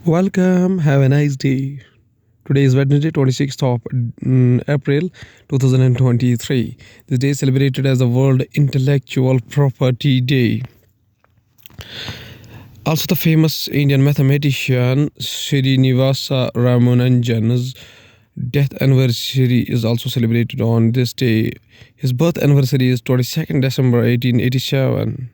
Welcome, have a nice day. Today is Wednesday, 26th of April 2023. This day is celebrated as the World Intellectual Property Day. Also, the famous Indian mathematician Srinivasa Ramanujan's death anniversary is also celebrated on this day. His birth anniversary is 22nd December 1887.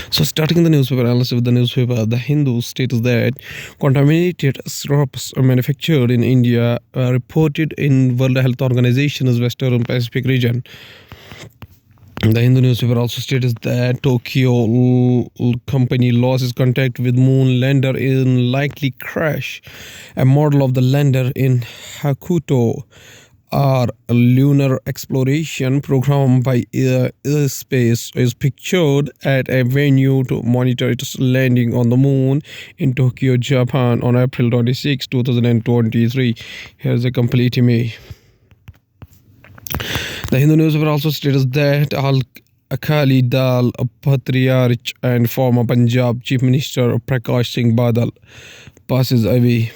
So, starting the newspaper analysis with the newspaper, The Hindu states that contaminated syrups manufactured in India are reported in World Health Organization's Western Pacific region. The Hindu newspaper also states that Tokyo company loses contact with moon lander in likely crash. A model of the lander in Hakuto our lunar exploration program by Airspace is pictured at a venue to monitor its landing on the moon in Tokyo, Japan on April 26, 2023. Here's a complete image. The Hindu newspaper also states that Akali Dal Patriarch and former Punjab Chief Minister Prakash Singh Badal passes away.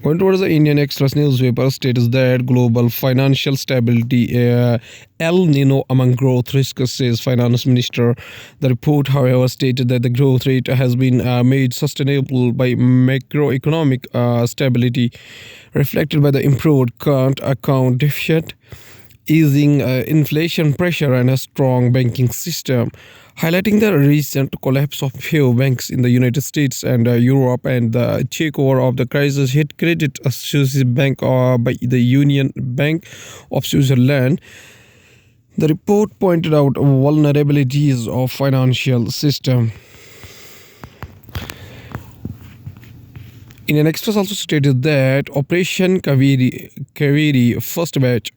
Going towards the Indian Express newspaper states that global financial stability El Nino among growth risks, says Finance Minister. The report, however, stated that the growth rate has been made sustainable by macroeconomic stability, reflected by the improved current account deficit, easing inflation pressure, and a strong banking system, highlighting the recent collapse of few banks in the United States and Europe and the takeover of the crisis hit credit Swiss Bank by the Union Bank of Switzerland. The report pointed out vulnerabilities of financial system. Indian Express also stated that Operation Kaveri first batch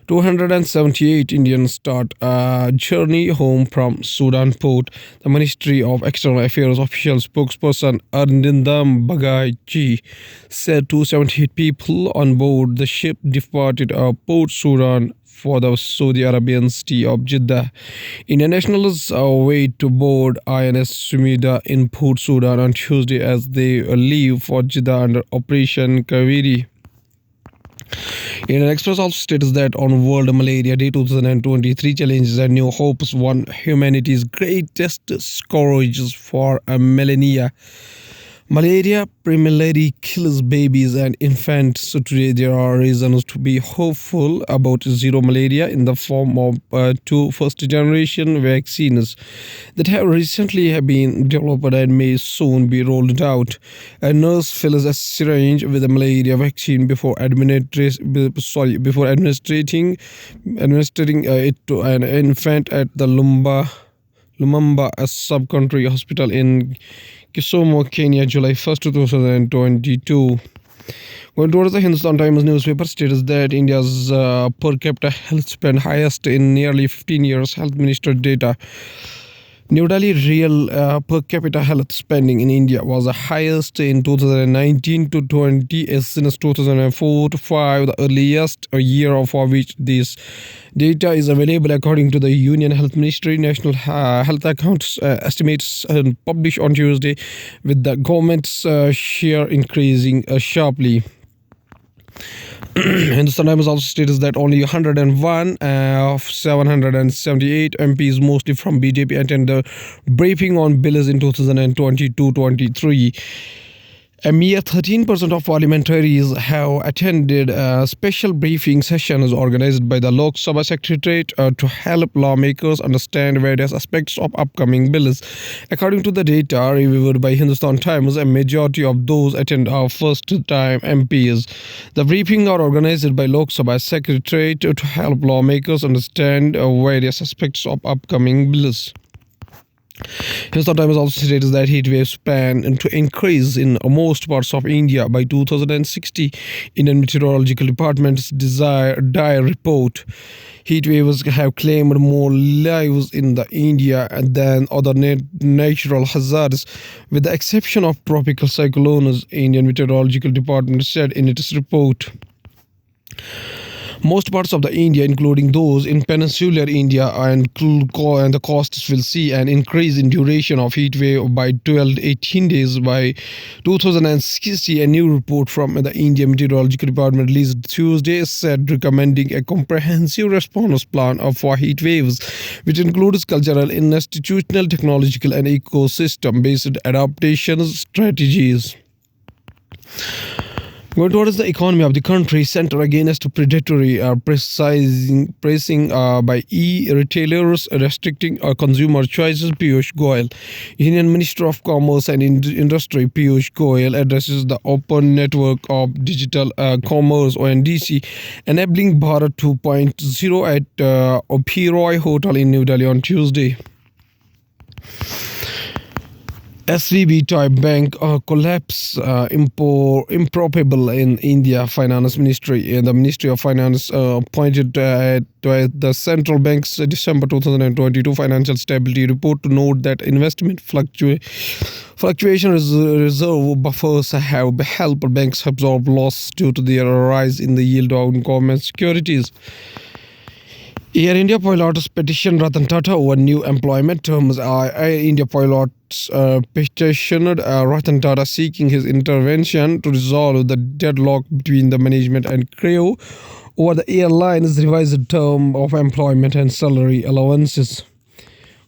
278 Indians start a journey home from Sudan port. The Ministry of External Affairs official spokesperson Arindam Bagaji said 278 people on board the ship departed Port Sudan for the Saudi Arabian city of Jeddah. Indian nationals wait to board INS Sumida in Port Sudan on Tuesday as they leave for Jeddah under Operation Kaveri. Indian Express also states that on World Malaria Day 2023, challenges and new hopes, one humanity's greatest scourges for a millennia. Malaria primarily kills babies and infants. So today there are reasons to be hopeful about zero malaria in the form of two first-generation vaccines that have recently been developed and may soon be rolled out. A nurse fills a syringe with a malaria vaccine before administering it to an infant at the Lumumba, a sub-country hospital in Kisumu, Kenya, July 1st, 2022. Going towards the Hindustan Times newspaper states that India's per capita health spend highest in nearly 15 years, Health Minister data. New Delhi real per capita health spending in India was the highest in 2019 to 20 since 2004 to 5, the earliest year for which this data is available according to the Union Health Ministry. National Health Accounts estimates published on Tuesday, with the government's share increasing sharply. Hindustan Times also states that only 101 of 778 MPs, mostly from BJP, attended the briefing on bills in 2022-23. A mere 13% of parliamentaries have attended special briefing sessions organized by the Lok Sabha Secretariat to help lawmakers understand various aspects of upcoming bills. According to the data reviewed by Hindustan Times, a majority of those attend are first-time MPs. The briefings are organized by Lok Sabha Secretariat to help lawmakers understand various aspects of upcoming bills. Hindustan Times also states that heat wave span to increase in most parts of India by 2060. Indian Meteorological Department's dire report. Heat waves have claimed more lives in the India than other natural hazards, with the exception of tropical cyclones, Indian Meteorological Department said in its report. Most parts of the India, including those in peninsular India and the coasts, will see an increase in duration of heat wave by 12 to 18 days by 2060. A new report from the India Meteorological Department released Tuesday said recommending a comprehensive response plan for heat waves, which includes cultural, institutional, technological, and ecosystem-based adaptation strategies. Going towards the economy of the country, center against predatory pricing by e-retailers restricting consumer choices. Piyush Goyal, Union Minister of Commerce and Industry Piyush Goyal addresses the Open Network of Digital Commerce (ONDC), enabling Bharat 2.0 at Oberoi Hotel in New Delhi on Tuesday. SVB type bank collapse improbable in India Finance Ministry. The Ministry of Finance pointed to the central bank's December 2022 financial stability report to note that investment fluctuation reserve buffers have helped banks absorb loss due to their rise in the yield on government securities. Air India pilots petition Ratan Tata over new employment terms. Air India pilots petitioned Ratan Tata seeking his intervention to resolve the deadlock between the management and crew over the airline's revised term of employment and salary allowances.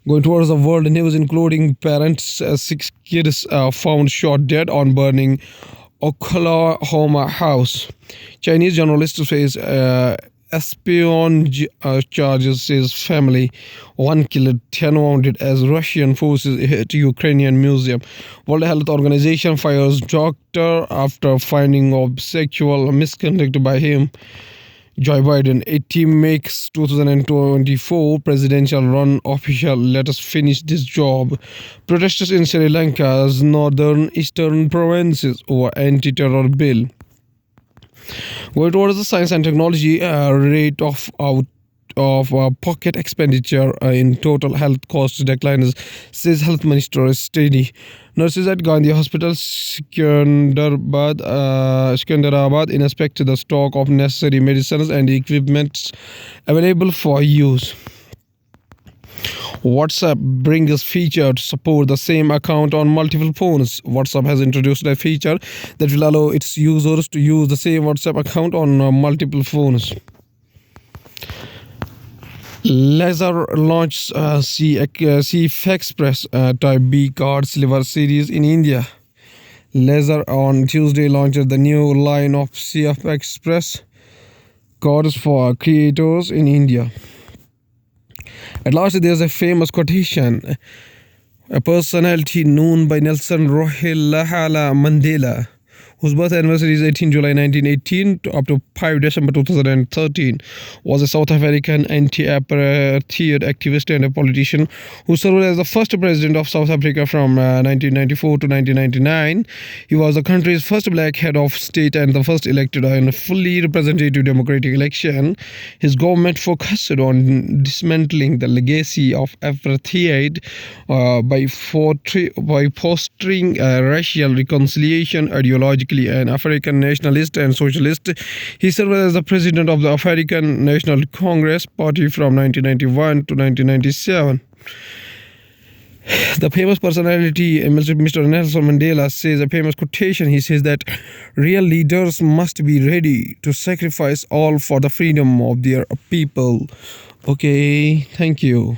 Going towards the world news, including parents, 6 kids found shot dead on burning Oklahoma house. Chinese journalist face espionage charges, says family. 1 killed, 10 wounded as Russian forces hit Ukrainian museum. World Health Organization fires doctor after finding of sexual misconduct by him. Joe Biden, a team makes 2024 presidential run official. Let us finish this job. Protesters in Sri Lanka's northern eastern provinces over anti-terror bill. Going towards the science and technology, rate of pocket expenditure in total health costs declines, says Health Minister is steady. Nurses at Gandhi Hospital, Secunderabad inspect the stock of necessary medicines and equipment available for use. WhatsApp brings feature to support the same account on multiple phones. WhatsApp has introduced a feature that will allow its users to use the same WhatsApp account on multiple phones. Laser launched CF Express Type B card Silver series in India. Laser on Tuesday launched the new line of CF Express cards for creators in India. At last, there's a famous quotation, a personality known by Nelson Rolihlahla Mandela, whose birth anniversary is 18 July 1918 to up to 5 December 2013, was a South African anti-apartheid activist and a politician who served as the first president of South Africa from 1994 to 1999. He was the country's first black head of state and the first elected in a fully representative democratic election. His government focused on dismantling the legacy of apartheid by fostering racial reconciliation, ideologically an African nationalist and socialist. He served as the president of the African National Congress Party from 1991 to 1997. The famous personality, Mr. Nelson Mandela, says a famous quotation. He says that real leaders must be ready to sacrifice all for the freedom of their people. Okay, thank you.